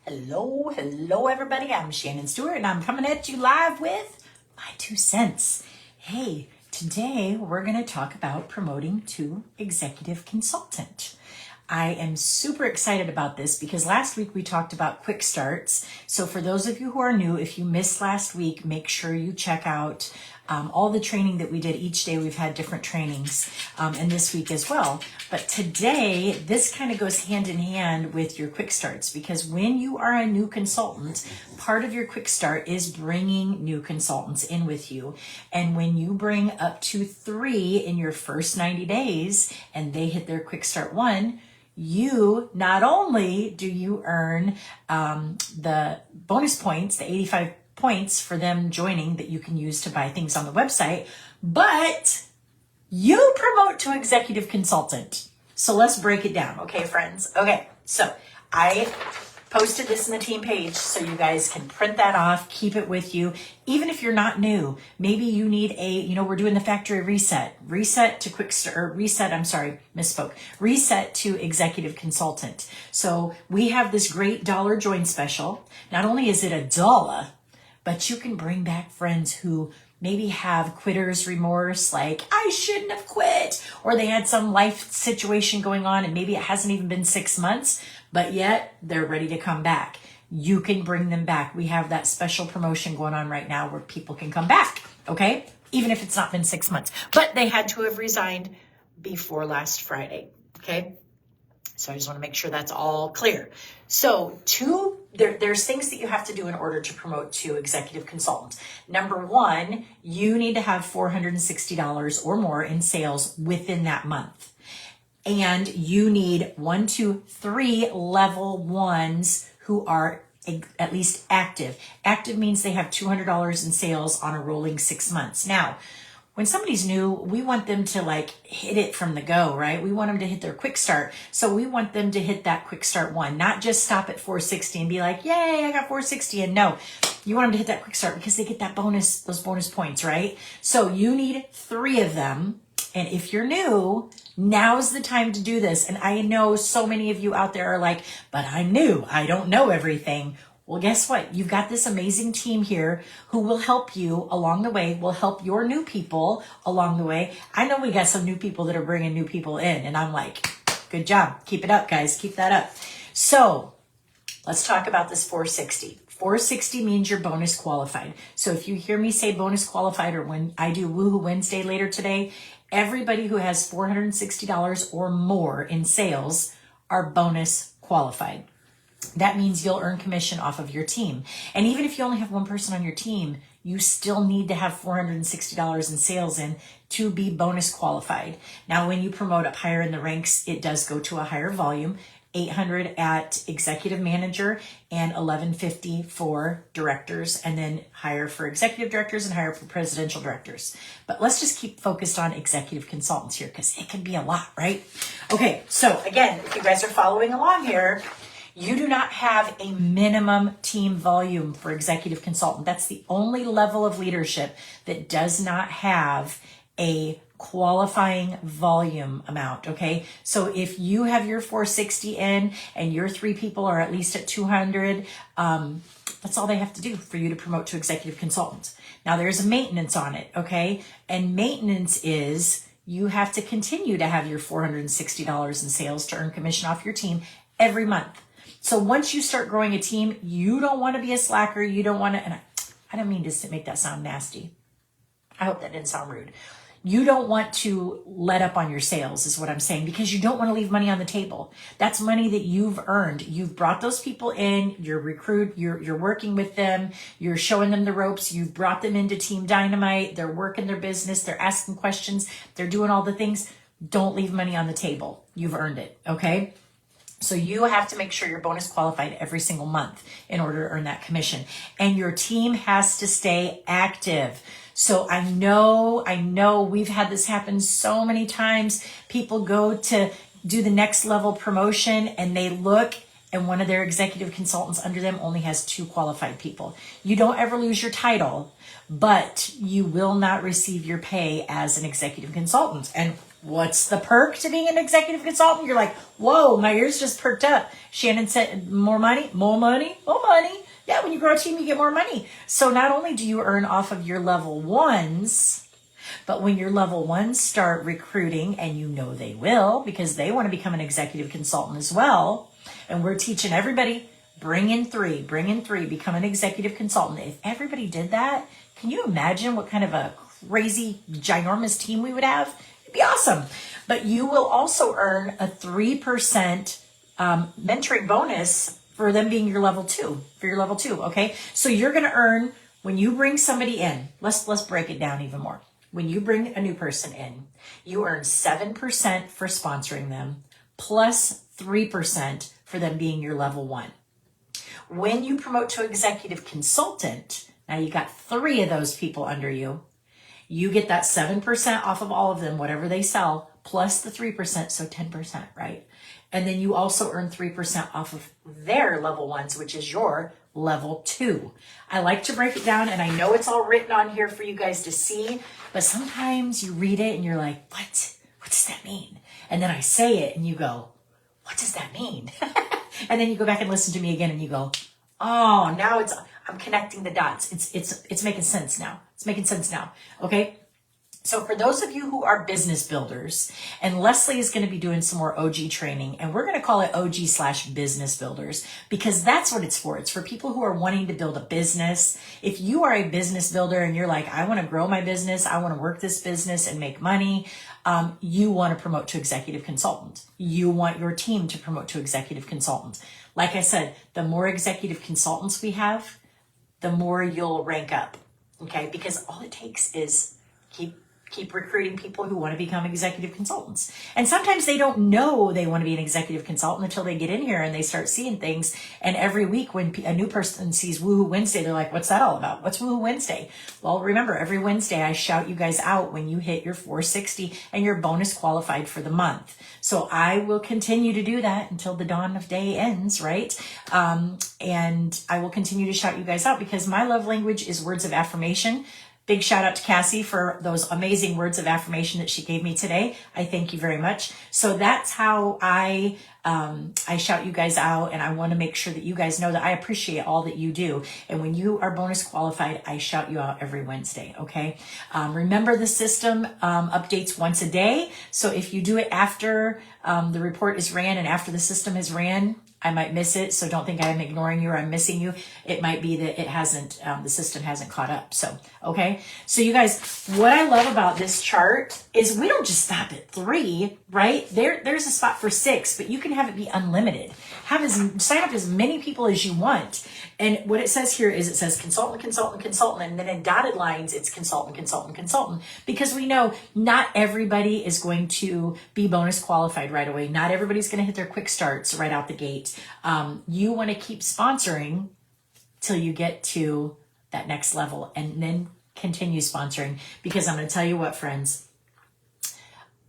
Hello, everybody. I'm Shannon Stewart, and I'm coming at you live with my 2 cents. Hey, today we're going to talk about promoting to executive consultant. I am super excited about this because last week we talked about quick starts. So for those of you who are new, if you missed last week, make sure you check out all the training that we did each day. We've had different trainings and this week as well. But today, this kind of goes hand in hand with your quick starts, because when you are a new consultant, part of your quick start is bringing new consultants in with you. And when you bring up to 3 in your first 90 days and they hit their quick start 1, you not only do you earn the bonus points, the 85 points for them joining that you can use to buy things on the website, but you promote to executive consultant. So let's break it down, okay, friends? Okay, so I posted this in the team page so you guys can print that off, keep it with you. Even if you're not new, maybe you need we're doing the factory reset to reset to executive consultant. So we have this great $1 join special. Not only is it $1, but you can bring back friends who maybe have quitter's remorse, like, I shouldn't have quit, or they had some life situation going on and maybe it hasn't even been 6 months, but yet they're ready to come back. You can bring them back. We have that special promotion going on right now where people can come back, okay? Even if it's not been 6 months, but they had to have resigned before last Friday, okay? So I just want to make sure that's all clear. So there's things that you have to do in order to promote to executive consultant. Number 1, you need to have $460 or more in sales within that month. And you need 1, 2, 3 level 1s who are at least active. Active means they have $200 in sales on a rolling 6 months. Now, when somebody's new, we want them to hit it from the go, right? We want them to hit their quick start. So we want them to hit that quick start 1, not just stop at 460 and be like, yay, I got 460. And no, you want them to hit that quick start because they get that those bonus points, right? So you need 3 of them. And if you're new, now's the time to do this. And I know so many of you out there are like, but I'm new, I don't know everything. Well, guess what? You've got this amazing team here who will help you along the way, will help your new people along the way. I know we got some new people that are bringing new people in, and I'm like, good job. Keep it up, guys. Keep that up. So let's talk about this 460. 460 means you're bonus qualified. So if you hear me say bonus qualified, or when I do Woohoo Wednesday later today, everybody who has $460 or more in sales are bonus qualified. That means you'll earn commission off of your team. And even if you only have 1 person on your team, you still need to have $460 in sales in to be bonus qualified. Now, when you promote up higher in the ranks, it does go to a higher volume, 800 at executive manager and 1150 for directors, and then higher for executive directors and higher for presidential directors. But let's just keep focused on executive consultants here because it can be a lot, right? Okay, so again, if you guys are following along here, you do not have a minimum team volume for executive consultant. That's the only level of leadership that does not have a qualifying volume amount, okay? So if you have your 460 in and your 3 people are at least at 200, that's all they have to do for you to promote to executive consultant. Now there's a maintenance on it, okay? And maintenance is you have to continue to have your $460 in sales to earn commission off your team every month. So once you start growing a team, you don't want to be a slacker. You don't want to, and I don't mean to make that sound nasty. I hope that didn't sound rude. You don't want to let up on your sales is what I'm saying, because you don't want to leave money on the table. That's money that you've earned. You've brought those people in, you're working with them, you're showing them the ropes, you've brought them into Team Dynamite, they're working their business, they're asking questions, they're doing all the things. Don't leave money on the table. You've earned it, okay? So you have to make sure you're bonus qualified every single month in order to earn that commission. And your team has to stay active. So I know we've had this happen so many times. People go to do the next level promotion and they look and one of their executive consultants under them only has 2 qualified people. You don't ever lose your title, but you will not receive your pay as an executive consultant. And What's the perk to being an executive consultant? You're like, whoa, my ears just perked up. Shannon said, more money, more money, more money. Yeah, when you grow a team, you get more money. So not only do you earn off of your level ones, but when your level ones start recruiting, and you know they will because they want to become an executive consultant as well, and we're teaching everybody, bring in three, become an executive consultant. If everybody did that, can you imagine what kind of a crazy, ginormous team we would have? It'd be awesome. But you will also earn a 3% mentoring bonus for them being your level two, okay? So you're going to earn, when you bring somebody in, let's break it down even more. When you bring a new person in, you earn 7% for sponsoring them, plus 3% for them being your level one. When you promote to executive consultant, now you got 3 of those people under you, you get that 7% off of all of them, whatever they sell, plus the 3%, so 10%, right? And then you also earn 3% off of their level ones, which is your level 2. I like to break it down, and I know it's all written on here for you guys to see, but sometimes you read it and you're like, what? What does that mean? And then I say it and you go, what does that mean? And then you go back and listen to me again and you go, oh, now I'm connecting the dots. It's making sense now. It's making sense now. Okay. So for those of you who are business builders, and Leslie is going to be doing some more OG training, and we're going to call it OG/business builders, because that's what it's for. It's for people who are wanting to build a business. If you are a business builder and you're like, I want to grow my business, I want to work this business and make money, you want to promote to executive consultant. You want your team to promote to executive consultant. Like I said, the more executive consultants we have, the more you'll rank up. Okay, because all it takes is keep recruiting people who want to become executive consultants. And sometimes they don't know they want to be an executive consultant until they get in here and they start seeing things. And every week when a new person sees Woohoo Wednesday, they're like, what's that all about? What's Woohoo Wednesday? Well, remember, every Wednesday I shout you guys out when you hit your 460 and you're bonus qualified for the month. So I will continue to do that until the dawn of day ends, right? And I will continue to shout you guys out because my love language is words of affirmation. Big shout out to Cassie for those amazing words of affirmation that she gave me today. I thank you very much. So that's how I shout you guys out, and I want to make sure that you guys know that I appreciate all that you do. And when you are bonus qualified, I shout you out every Wednesday, okay? Remember, the system updates once a day. So if you do it after the report is ran and after the system is ran, I might miss it, so don't think I'm ignoring you or I'm missing you. It might be that it hasn't, the system hasn't caught up. So, okay. So you guys, what I love about this chart is we don't just stop at 3, right? There's a spot for 6, but you can have it be unlimited. Sign up as many people as you want. And what it says here is it says consultant, consultant, consultant, and then in dotted lines, it's consultant, consultant, consultant, because we know not everybody is going to be bonus qualified right away. Not everybody's going to hit their quick starts right out the gate. You want to keep sponsoring till you get to that next level and then continue sponsoring, because I'm going to tell you what, friends,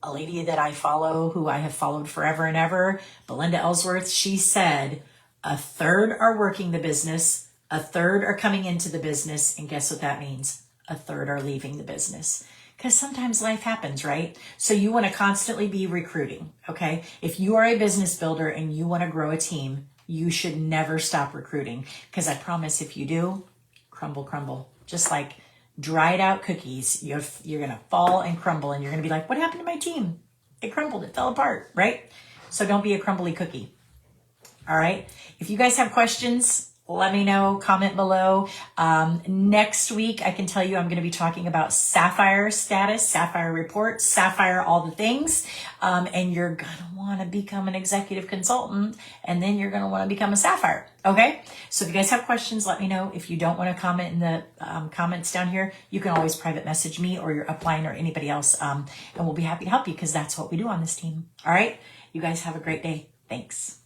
a lady that I follow, who I have followed forever and ever, Belinda Ellsworth, she said, 1/3 are working the business, 1/3 are coming into the business, and guess what that means? 1/3 are leaving the business. Because sometimes life happens, right? So you want to constantly be recruiting, okay? If you are a business builder and you want to grow a team, you should never stop recruiting. Because I promise if you do, crumble, crumble. Just like dried out cookies, you're going to fall and crumble, and you're going to be like, what happened to my team? It crumbled, it fell apart, right? So don't be a crumbly cookie. All right. If you guys have questions, let me know, comment below. Next week, I can tell you I'm going to be talking about Sapphire status, Sapphire reports, Sapphire all the things. And you're going to want to become an executive consultant, and then you're going to want to become a Sapphire. Okay. So if you guys have questions, let me know. If you don't want to comment in the comments down here, you can always private message me or your upline or anybody else. And we'll be happy to help you because that's what we do on this team. All right. You guys have a great day. Thanks.